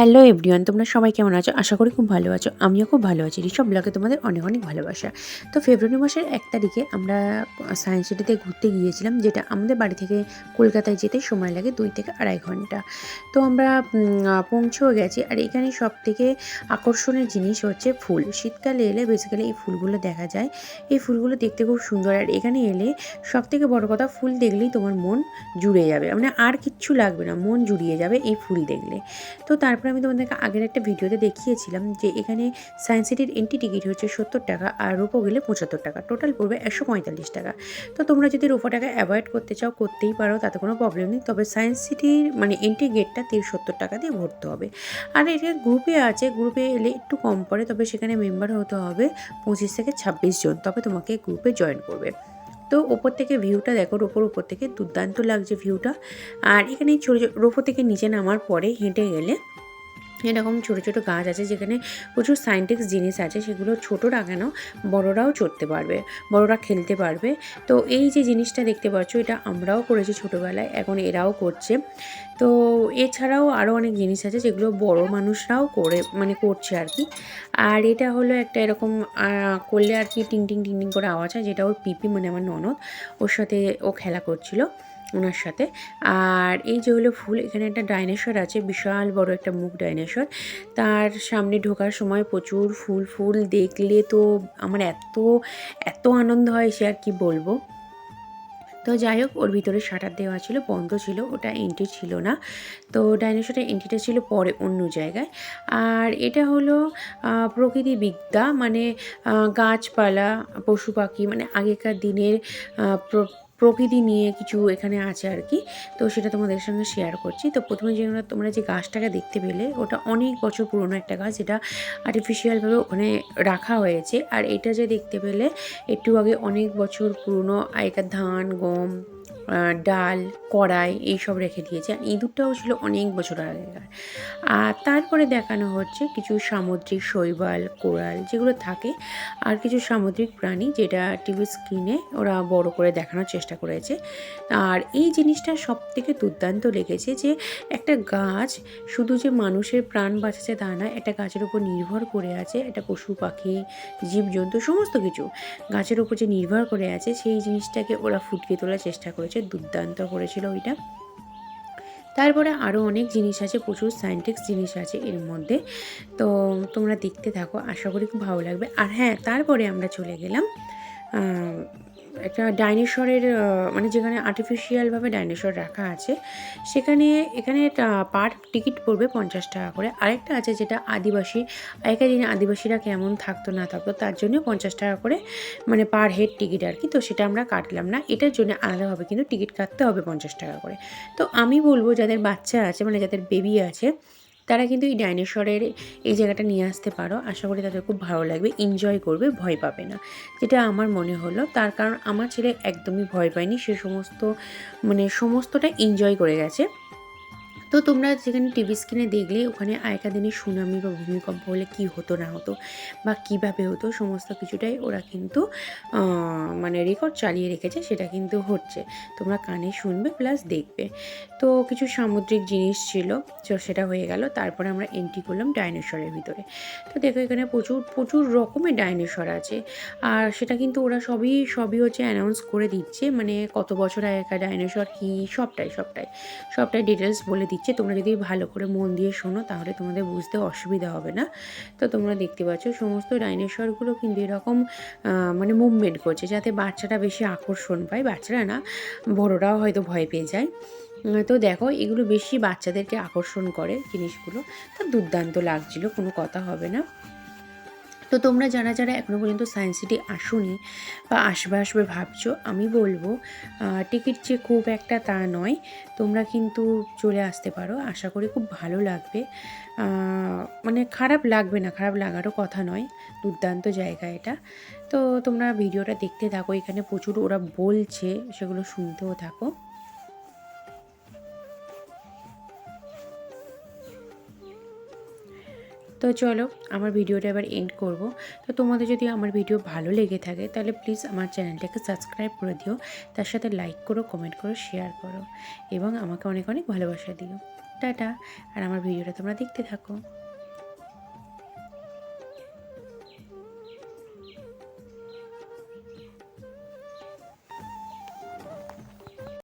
Hello everyone, তোমরা সবাই কেমন আছো? আশা করি খুব ভালো আছো। আমিও খুব ভালো আছি। ঋষভ ব্লগে তোমাদের অনেক অনেক ভালোবাসা। তো ফেব্রুয়ারি মাসের ১ তারিখে আমরা সায়েন্স সিটিতে ঘুরতে গিয়েছিলাম, যেটা আমাদের বাড়ি থেকে কলকাতায় যেতে সময় লাগে ২ থেকে ২.৫ ঘন্টা। তো আমরা পৌঁছেও গেছি। আর এখানে সবথেকে আকর্ষণের জিনিস হচ্ছে ফুল। শীতকালে এলে বেসিক্যালি এই ফুলগুলো দেখা যায়। এই ফুলগুলো দেখতে খুব সুন্দর। আর এখানে এলে সবথেকে বড় কথা, ফুল দেখলেই তোমার মন জুড়ে যাবে। মানে আর কিচ্ছু লাগবে না, মন জুড়িয়ে যাবে এই ফুল দেখলে। তো তারপরে আমি তোমাদেরকে আগের একটা ভিডিওতে দেখিয়েছিলাম যে এখানে সায়েন্স সিটির এন্ট্রি টিকিট হচ্ছে ৭০ টাকা, আর রোপো গেলে ৭৫ টাকা, টোটাল পড়বে ১৪৫ টাকা। তো তোমরা যদি রোপোটাকে অ্যাভয়েড করতে চাও করতেই পারো, তাতে কোনো প্রবলেম নেই। তবে সায়েন্স সিটির মানে এন্ট্রি গেটটা ৭০ টাকা দিয়ে ভরতে হবে। আর এটা গ্রুপে আছে, গ্রুপে এলে একটু কম পড়ে, তবে সেখানে মেম্বার হতে হবে ২৫ থেকে ২৬ জন, তবে তোমাকে গ্রুপে জয়েন করবে। তো ওপর থেকে ভিউটা দেখো, রোপোর ওপর থেকে দুর্দান্ত লাগছে ভিউটা। আর এখানে ছোটো রোপো থেকে নিচে নামার পরে হেঁটে গেলে এরকম ছোটো ছোটো গাছ আছে, যেখানে প্রচুর সায়েন্টিফিক জিনিস আছে, সেগুলো ছোটোরা কেন বড়রাও চড়তে পারবে, বড়রা খেলতে পারবে। তো এই যে জিনিসটা দেখতে পাচ্ছ, এটা আমরাও করেছি ছোটোবেলায়, এখন এরাও করছে। তো এছাড়াও আরও অনেক জিনিস আছে যেগুলো বড় মানুষরাও করছে আর কি। আর এটা হলো একটা এরকম করলে আর কি টিং টিং টিং টিং করে আওয়াজ হয়, যেটা ওর পিপি মানে আমার ননদ, ওর সাথে ও খেলা করছিল ওনার সাথে। আর এই যে হলো ফুল, এখানে একটা ডাইনোসর আছে, বিশাল বড় একটা মুখ ডাইনোসর। তার সামনে ঢোকার সময় প্রচুর ফুল, ফুল দেখলে তো আমার এত এত আনন্দ হয়, সে আর কি বলবো। তো যাই হোক, ওর ভিতরে শাটার দেওয়া ছিল, বন্ধ ছিল, ওটা এন্ট্রি ছিল না। তো ডাইনোসরের এন্ট্রিটা ছিল পরে অন্য জায়গায়। আর এটা হলো প্রকৃতিবিদ্যা, মানে গাছপালা, পশু পাখি, মানে আগেকার দিনের প্রকৃতি নিয়ে কিছু এখানে আছে আর কি। তো সেটা তোমাদের সঙ্গে শেয়ার করছি। তো প্রথমে যে তোমরা যে গাছটাকে দেখতে পেলে, ওটা অনেক বছর পুরনো একটা গাছ, যেটা আর্টিফিশিয়ালভাবে ওখানে রাখা হয়েছে। আর এটা যে দেখতে পেলে, একটু আগে অনেক বছর পুরনো আগেকার ধান, গম, ডাল, কড়াই এইসব রেখে দিয়েছে। আর ইঁদুরটাও ছিল অনেক বছর আগেকার। আর তারপরে দেখানো হচ্ছে কিছু সামুদ্রিক শৈবাল, কোরাল যেগুলো থাকে, আর কিছু সামুদ্রিক প্রাণী, যেটা টিভি স্ক্রিনে ওরা বড় করে দেখানোর চেষ্টা করেছে। আর এই জিনিসটা সবথেকে দুর্দান্ত লেগেছে, যে একটা গাছ শুধু যে মানুষের প্রাণ বাঁচাচ্ছে তা নয়, একটা গাছের উপর নির্ভর করে আছে, একটা পশু পাখি, জীবজন্তু সমস্ত কিছু গাছের উপর যে নির্ভর করে আছে, সেই জিনিসটাকে ওরা ফুটিয়ে তোলার চেষ্টা করেছে। দুর্দান্ত করেছিল ওইটা। তারপরে আরও অনেক জিনিস আছে, প্রচুর সায়েন্টিফিক জিনিস আছে এর মধ্যে। তো তোমরা দেখতে থাকো, আশা করি খুব ভালো লাগবে। আর হ্যাঁ, তারপরে আমরা চলে গেলাম একটা ডাইনোসরের, মানে যেখানে আর্টিফিশিয়ালভাবে ডাইনোসর রাখা আছে, এখানে পার টিকিট পড়বে ৫০ টাকা করে। আরেকটা আছে যেটা আদিবাসী, আগেকার দিনে আদিবাসীরা কেমন থাকতো না থাকতো, তার জন্য ৫০ টাকা করে, মানে পার হেড টিকিট আর কি। তো সেটা আমরা কাটলাম না, এটার জন্য আলাদাভাবে কিন্তু টিকিট কাটতে হবে ৫০ টাকা করে। তো আমি বলবো, যাদের বাচ্চা আছে, মানে যাদের বেবি আছে, তারা কিন্তু এই ডাইনোসরের এই জায়গাটা নিয়ে আসতে পারো। আশা করি তাদের খুব ভালো লাগবে, এনজয় করবে, ভয় পাবে না, যেটা আমার মনে হলো। তার কারণ আমার ছেলে একদমই ভয় পায়নি, সে সমস্তটা এনজয় করে গেছে। তো তোমরা যেখানে টিভি স্ক্রিনে দেখলে, ওখানে আগেকার দিনে সুনামি বা ভূমিকম্প হলে কী হতো না হতো বা কীভাবে হতো, সমস্ত কিছুটাই ওরা কিন্তু মানে রেকর্ড চালিয়ে রেখেছে, সেটা কিন্তু হচ্ছে। তোমরা কানে শুনবে প্লাস দেখবে। তো কিছু সামুদ্রিক জিনিস ছিল, তো সেটা হয়ে গেল। তারপরে আমরা এন্ট্রি করলাম ডাইনোসরের ভিতরে। তো দেখো, এখানে প্রচুর প্রচুর রকমের ডাইনোসর আছে। আর সেটা কিন্তু ওরা সবই হচ্ছে অ্যানাউন্স করে দিচ্ছে, মানে কত বছর আগেকার ডাইনোসর কী, সবটাই ডিটেলস বলে দিচ্ছে। তোমরা যদি ভালো করে মন দিয়ে শোনো, তাহলে তোমাদের বুঝতে অসুবিধা হবে না। তো তোমরা দেখতে পাচ্ছ, সমস্ত ডাইনোসরগুলো কিন্তু এরকম মানে মুভমেন্ট করছে, যাতে বাচ্চাটা বেশি আকর্ষণ পায়। বাচ্চারা না, বড়রাও হয়তো ভয় পেয়ে যায়। তো দেখো, এগুলো বেশি বাচ্চাদেরকে আকর্ষণ করে জিনিসগুলো। তো দুর্দান্ত লাগছিল, কোনো কথা হবে না। তো তোমরা যারা যারা এখনও পর্যন্ত সায়েন্স সিটি আসোনি বা আসবে ভাবছো, আমি বলবো টিকিট যে খুব একটা তা নয়, তোমরা কিন্তু চলে আসতে পারো। আশা করি খুব ভালো লাগবে, মানে খারাপ লাগবে না, খারাপ লাগারও কথা নয়। দুর্দান্ত জায়গা এটা। তো তোমরা ভিডিওটা দেখতে থাকো, এখানে প্রচুর ওরা বলছে, সেগুলো শুনতেও থাকো। তো চলো, আমার ভিডিওটা এবার এন্ড করব। তো তোমাদের যদি আমার ভিডিও ভালো লেগে থাকে, তাহলে প্লিজ আমার চ্যানেলটাকে সাবস্ক্রাইব করে দিও, তার সাথে লাইক করো, কমেন্ট করো, শেয়ার করো, এবং আমাকে অনেক অনেক ভালোবাসা দিও। টাটা। আর আমার ভিডিওটা তোমরা দেখতে থাকো।